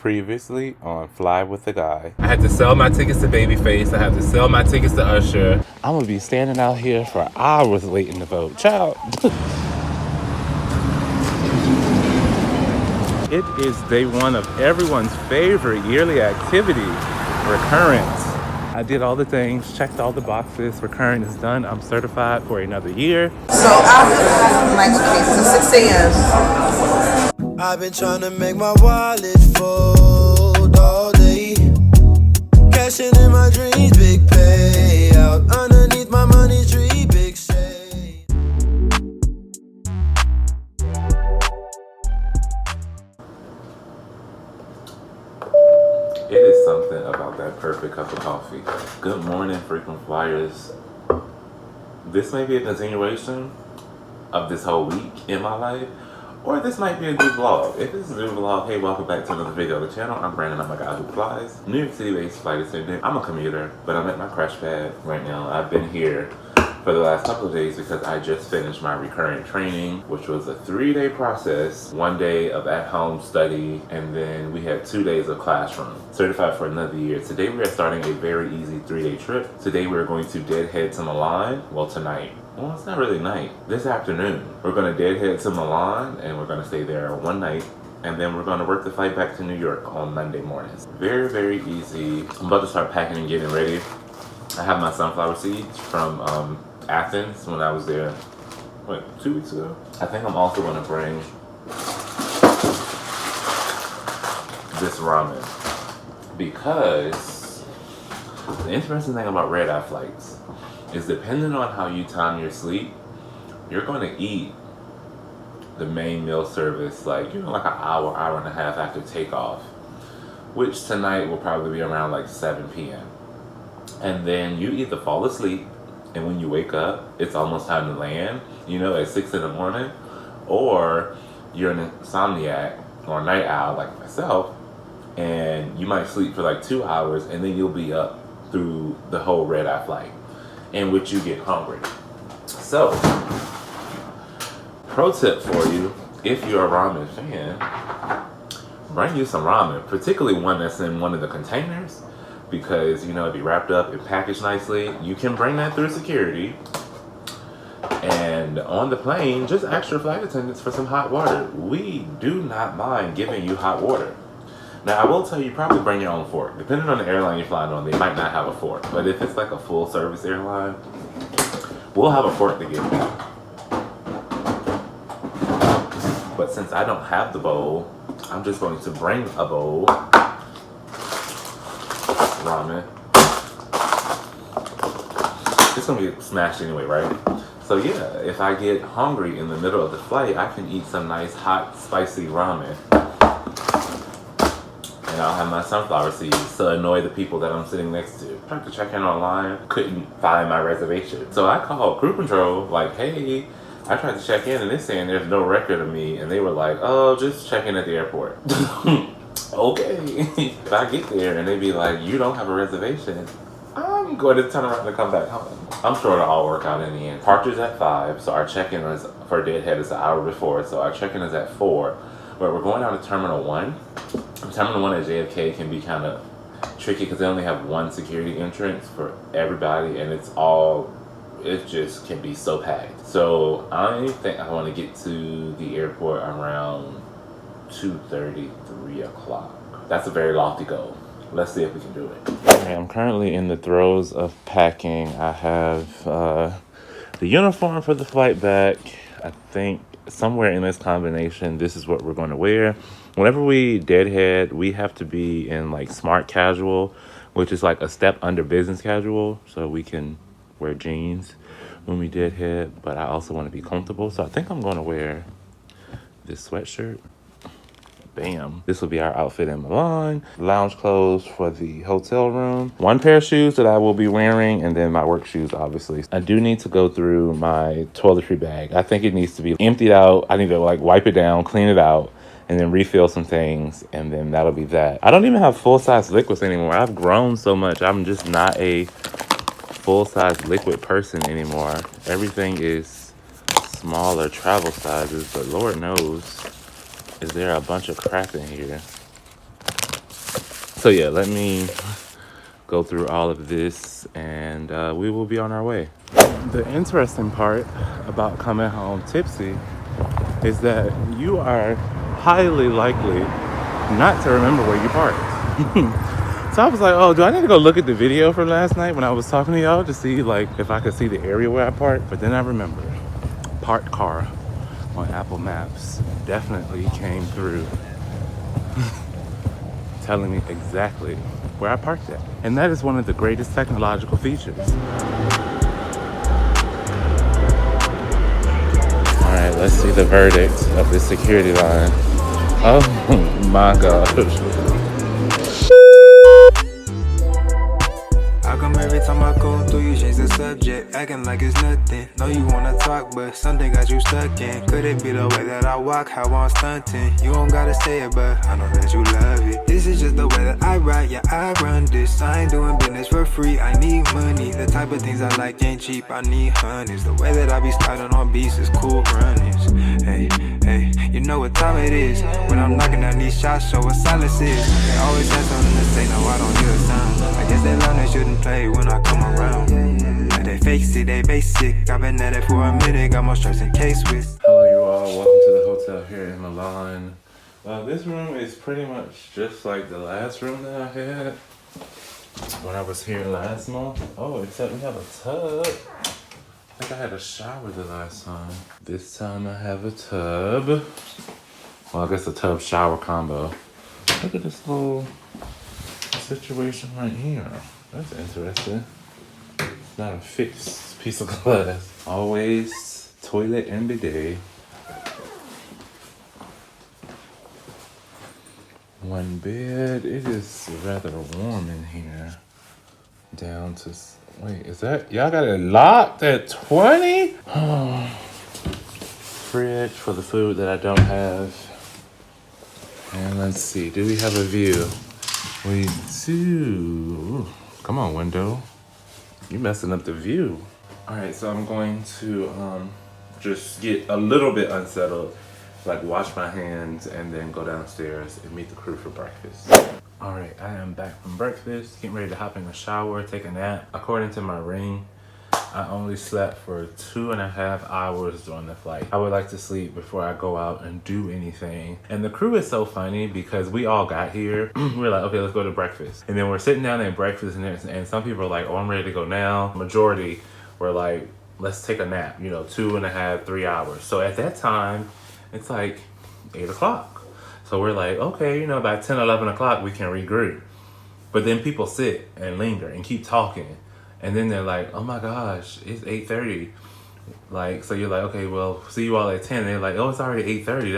Previously on Fly with the Guy. I had to sell my tickets to Babyface. I had to sell my tickets to Usher. I'm gonna be standing out here for hours waiting to vote. Ciao. It is day one of everyone's favorite yearly activity, recurrent. I did all the things, checked all the boxes. Recurrent is done. I'm certified for another year. So I'm like, okay, so 6 a.m. I've been trying to make my wallet fold all day. Cashing in my dreams, big payout. Underneath my money tree, big shade. It is something about that perfect cup of coffee. Good morning, frequent flyers. This may be a continuation of this whole week in my life, or this might be a new vlog. If it's a new vlog, hey, welcome back to another video on the channel. I'm Brandon, I'm a guy who flies. New York City-based flight attendant. I'm a commuter, but I'm at my crash pad right now. I've been here for the last couple of days because I just finished my recurrent training, which was a 3-day process, 1 day of at-home study, and then we had 2 days of classroom. Certified for another year. Today we are starting a very easy 3-day trip. Today we're going to deadhead to Milan, well tonight. Well, it's not really night. This afternoon, we're going to deadhead to Milan, and we're going to stay there one night, and then we're going to work the flight back to New York on Monday mornings. Very, very easy. I'm about to start packing and getting ready. I have my sunflower seeds from Athens when I was there, 2 weeks ago? I think I'm also going to bring this ramen, because the interesting thing about red-eye flights is depending on how you time your sleep, you're going to eat the main meal service like an hour, hour and a half after takeoff, which tonight will probably be around like 7 p.m. And then you either fall asleep, and when you wake up, it's almost time to land, at 6 in the morning, or you're an insomniac or a night owl like myself, and you might sleep for like 2 hours, and then you'll be up through the whole red-eye flight, in which you get hungry. So, pro tip for you, if you're a ramen fan, bring you some ramen, particularly one that's in one of the containers, because it'd be wrapped up and packaged nicely. You can bring that through security, and on the plane, just ask your flight attendants for some hot water. We do not mind giving you hot water. Now, I will tell you, probably bring your own fork. Depending on the airline you're flying on, they might not have a fork. But if it's like a full service airline, we'll have a fork to give you. But since I don't have the bowl, I'm just going to bring a bowl. Ramen. It's going to be smashed anyway, right? So yeah, if I get hungry in the middle of the flight, I can eat some nice, hot, spicy ramen. And I'll have my sunflower seeds to annoy the people that I'm sitting next to. I tried to check in online, couldn't find my reservation. So I called crew control, like, hey, I tried to check in and they're saying there's no record of me. And they were like, oh, just check in at the airport. Okay. If I get there and they be like, you don't have a reservation, I'm going to turn around and come back home. I'm sure it'll all work out in the end. Departure's at 5, so our check-in is for deadhead is an hour before, so our check-in is at 4. But we're going down to Terminal 1. Terminal 1 at JFK can be kind of tricky because they only have one security entrance for everybody, and it just can be so packed. So I think I want to get to the airport around 2:30, 3 o'clock. That's a very lofty goal. Let's see if we can do it. Okay, I'm currently in the throes of packing. I have the uniform for the flight back. I think somewhere in this combination, this is what we're going to wear. Whenever we deadhead, we have to be in like smart casual, which is like a step under business casual. So we can wear jeans when we deadhead, but I also want to be comfortable. So I think I'm going to wear this sweatshirt. Bam. This will be our outfit in Milan. Lounge clothes for the hotel room. 1 pair of shoes that I will be wearing, and then my work shoes, obviously. I do need to go through my toiletry bag. I think it needs to be emptied out. I need to wipe it down, clean it out, and then refill some things, and then that'll be that. I don't even have full-size liquids anymore. I've grown so much. I'm just not a full-size liquid person anymore. Everything is smaller travel sizes, but Lord knows, is there a bunch of crap in here? So yeah, let me go through all of this and we will be on our way. The interesting part about coming home tipsy is that you are highly likely not to remember where you parked. So I was like, oh, do I need to go look at the video from last night when I was talking to y'all to see like if I could see the area where I parked? But then I remembered parked car on Apple Maps definitely came through telling me exactly where I parked at. And that is one of the greatest technological features. All right, let's see the verdict of the security line. Oh my gosh. How come every time I go through you change the subject, acting like it's nothing? Know you wanna talk, but something got you stuck in. Could it be the way that I walk, how I'm stunting? You don't gotta say it, but I know that you love it. This is just the way that I ride, yeah, I run this. I ain't doing business for free, I need money. The type of things I like ain't cheap, I need honeys. The way that I be sliding on beats is cool runnings. Hey, hey, you know what time it is. When I'm knocking down these shots, show what silence is. They always have something to say, no, I don't hear a sound. I guess they learn they shouldn't play when I come around. Like they fake it, they basic. I've been at it for a minute, got more stress in case with. Hello you all, welcome to the hotel here in Milan. This room is pretty much just like the last room that I had when I was here last month. Oh, except we have a tub. I think I had a shower the last time. This time I have a tub. Well, I guess a tub shower combo. Look at this little situation right here. That's interesting. It's not a fixed piece of glass. Always toilet and bidet. One bed. It is rather warm in here. Down to, wait, is that, y'all got it locked at 20? Fridge for the food that I don't have. And let's see, do we have a view? We do. Come on, window. You messing up the view. All right, so I'm going to just get a little bit unsettled, like wash my hands and then go downstairs and meet the crew for breakfast. All right, I am back from breakfast, getting ready to hop in the shower, take a nap. According to my ring, I only slept for 2.5 hours during the flight. I would like to sleep before I go out and do anything. And the crew is so funny because we all got here. We're like, okay, let's go to breakfast. And then we're sitting down at breakfast and some people are like, oh, I'm ready to go now. Majority were like, let's take a nap, 2.5, 3 hours. So at that time, it's like 8 o'clock. So we're like, okay, by 10, 11 o'clock, we can regroup. But then people sit and linger and keep talking. And then they're like, oh my gosh, it's 8:30. Like, so you're like, okay, well, see you all at 10. And they're like, oh, it's already 8:30.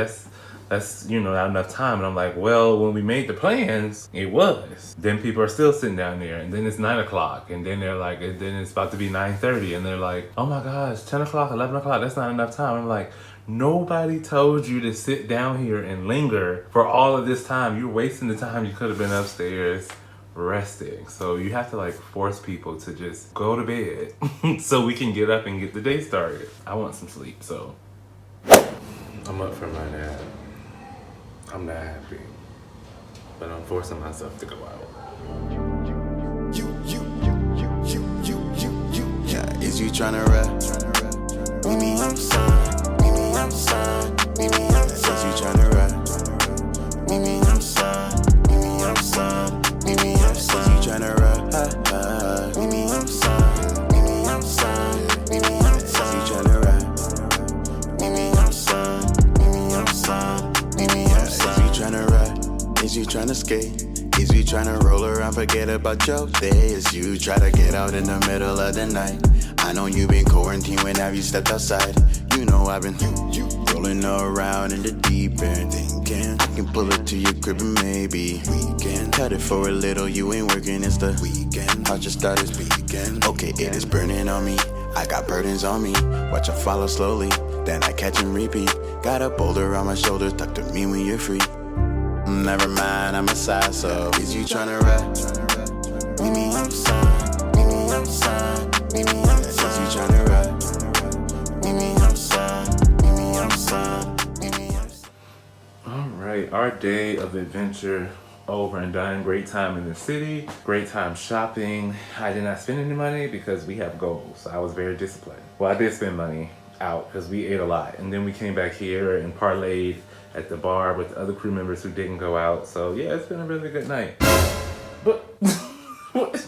That's not enough time. And I'm like, well, when we made the plans, it was. Then people are still sitting down there. And then it's 9 o'clock. And then they're like, and then it's about to be 9:30. And they're like, oh my gosh, 10 o'clock, 11 o'clock, that's not enough time. I'm like, nobody told you to sit down here and linger for all of this time. You're wasting the time you could have been upstairs resting. So you have to force people to just go to bed so we can get up and get the day started. I want some sleep, so I'm up for my nap. I'm not happy, but I'm forcing myself to go out. Yeah, is you tryna rap? Meet me outside, meet me outside, meet me outside. Is you tryna rap? Meet me outside, meet me outside, meet me outside. Is you tryna rap? Meet me outside, meet me outside, meet me outside. Is you tryna rap? Meet me outside, meet me outside, meet me outside. Is you tryna rap? Is you tryna skate? Is you tryna roll around, forget about your day? Is you try to get out in the middle of the night? I know you been quarantined when have you stepped outside? You know I've been rolling around in the deep end, thinking I can pull it to your crib and maybe we can cut it for a little. You ain't working, it's the weekend. I just started speaking. Okay, it is burning on me. I got burdens on me. Watch I follow slowly, then I catch and repeat. Got a boulder on my shoulders, talk to me when you're free. Never mind, I'm aside, so is you tryna rap? Meet me outside, meet me outside, meet me outside. Is you tryna rap? Meet me outside, meet me outside, meet me outside. All right, our day of adventure over and done. Great time in the city, great time shopping. I did not spend any money because we have goals. I was very disciplined. Well, I did spend money out because we ate a lot. And then we came back here and parlayed at the bar with the other crew members who didn't go out. So yeah, it's been a really good night. But what?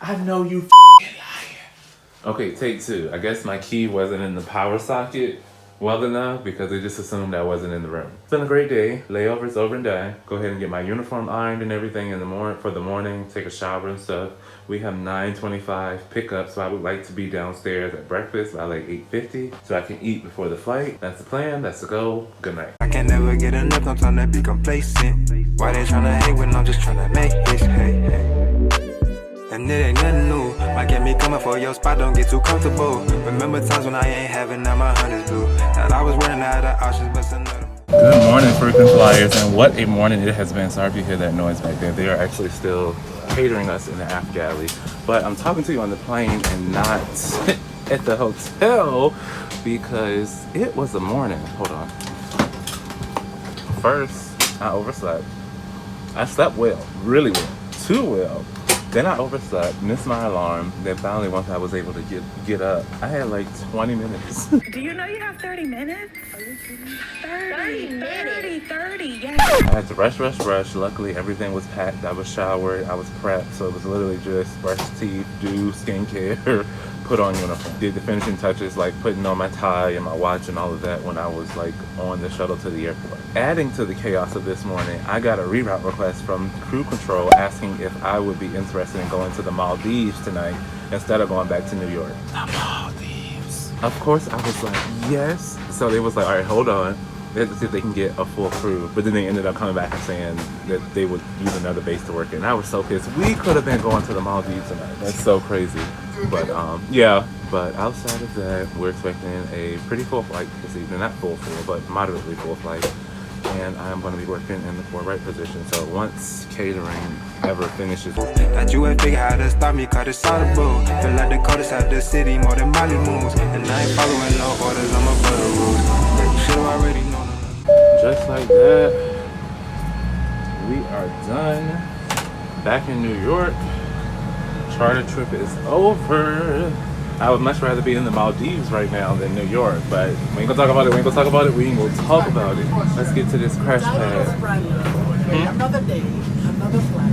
I know you f***ing lying. Okay, take two. I guess my key wasn't in the power socket well enough because they just assumed I wasn't in the room. It's been a great day. Layover's over and done. Go ahead and get my uniform ironed and everything in the morning for the morning. Take a shower and stuff. We have 9:25 pickup, so I would like to be downstairs at breakfast by like 8:50 so I can eat before the flight. That's the plan. That's the goal. Good night. I can never get enough, I'm trying to be complacent. Why they tryna hate when I'm just trying to make this? Hey, hey. And it ain't nothing new. Might get me coming for your spot, don't get too comfortable. Remember times when I ain't having now my hunt is blue. That I was running out of options, but another. Good morning, frequent flyers, and what a morning it has been. Sorry if you hear that noise back there. They are actually still catering us in the aft galley. But I'm talking to you on the plane and not at the hotel because it was the morning. Hold on. First, I overslept. I slept well, really well, too well. Then I overslept, missed my alarm. Then finally, once I was able to get up, I had like 20 minutes. Do you know you have 30 minutes? Are you kidding me? 30, yes. I had to rush. Luckily, everything was packed. I was showered, I was prepped. So it was literally just brush teeth, do skincare, put on uniform. Did the finishing touches like putting on my tie and my watch and all of that when I was like on the shuttle to the airport. Adding to the chaos of this morning, I got a reroute request from crew control asking if I would be interested in going to the Maldives tonight instead of going back to New York. The Maldives. Of course, I was like, yes. So they was like, all right, hold on. They had to see if they can get a full crew. But then they ended up coming back and saying that they would use another base to work in. And I was so pissed. We could have been going to the Maldives tonight. That's so crazy. But yeah. But outside of that, we're expecting a pretty full flight this evening. Not full, but moderately full flight. And I'm going to be working in the forward right position. So once catering ever finishes. That you ain't figure how to stop me, cause it's audible. Feel like the coldest out the city, more than Molly moves. And I ain't following no orders, I'm above the rules. But you should've already known. Just like that, we are done. Back in New York. Charter trip is over. I would much rather be in the Maldives right now than New York, but we ain't gonna talk about it. We ain't gonna talk about it. Let's get to this crash pad. Another day, another flight.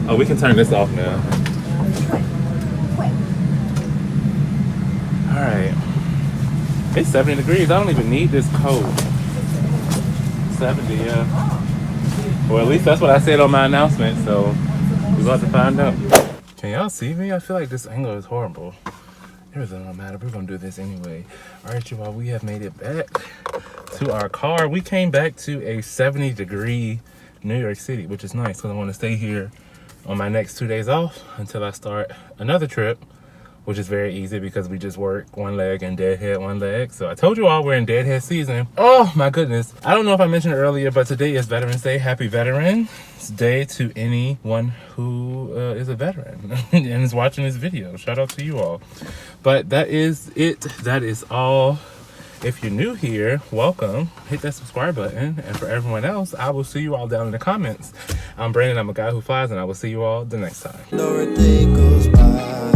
Oh, we can turn this off now. All right. It's 70 degrees. I don't even need this coat. 70, yeah. Well, at least that's what I said on my announcement, so we're about to find out. Can y'all see me? I feel like this angle is horrible. It doesn't matter. We're going to do this anyway. All right, y'all. We have made it back to our car. We came back to a 70-degree New York City, which is nice because I want to stay here on my next 2 days off until I start another trip, which is very easy because we just work one leg and deadhead one leg. So I told you all we're in deadhead season. Oh my goodness. I don't know if I mentioned it earlier, but today is Veterans Day. Happy Veterans Day to anyone who is a veteran and is watching this video. Shout out to you all. But that is it. That is all. If you're new here, welcome. Hit that subscribe button. And for everyone else, I will see you all down in the comments. I'm Brandon. I'm a guy who flies, and I will see you all the next time. No, a day goes by.